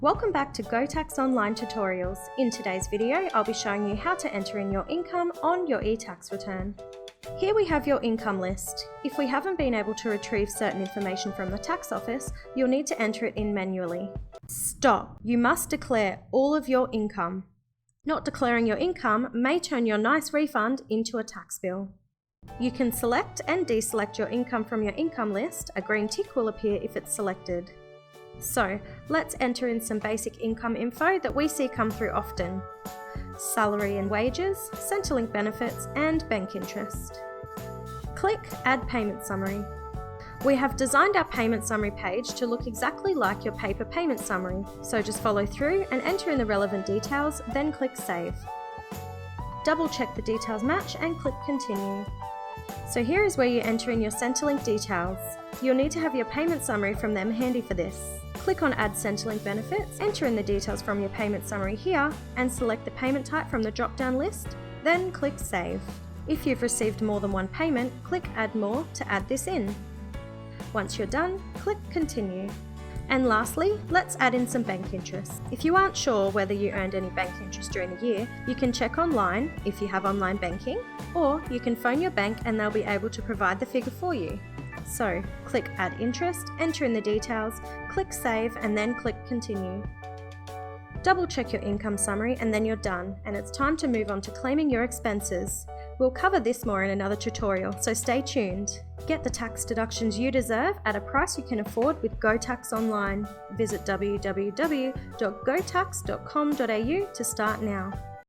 Welcome back to GoTax Online tutorials. In today's video, I'll be showing you how to enter in your income on your etax return. Here we have your income list. If we haven't been able to retrieve certain information from the tax office, you'll need to enter it in manually. Stop! You must declare all of your income. Not declaring your income may turn your nice refund into a tax bill. You can select and deselect your income from your income list. A green tick will appear if it's selected. So, let's enter in some basic income info that we see come through often. Salary and wages, Centrelink benefits, and bank interest. Click Add Payment Summary. We have designed our payment summary page to look exactly like your paper payment summary, so just follow through and enter in the relevant details, then click Save. Double check the details match and click Continue. So here is where you enter in your Centrelink details. You'll need to have your payment summary from them handy for this. Click on Add Centrelink Benefits, enter in the details from your payment summary here, and select the payment type from the drop-down list, then click Save. If you've received more than one payment, click Add More to add this in. Once you're done, click Continue. And lastly, let's add in some bank interest. If you aren't sure whether you earned any bank interest during the year, you can check online if you have online banking, or you can phone your bank and they'll be able to provide the figure for you. So, click Add Interest, enter in the details, click Save, and then click Continue. Double check your income summary and then you're done, and it's time to move on to claiming your expenses. We'll cover this more in another tutorial, so stay tuned. Get the tax deductions you deserve at a price you can afford with GoTax Online. Visit www.gotax.com.au to start now.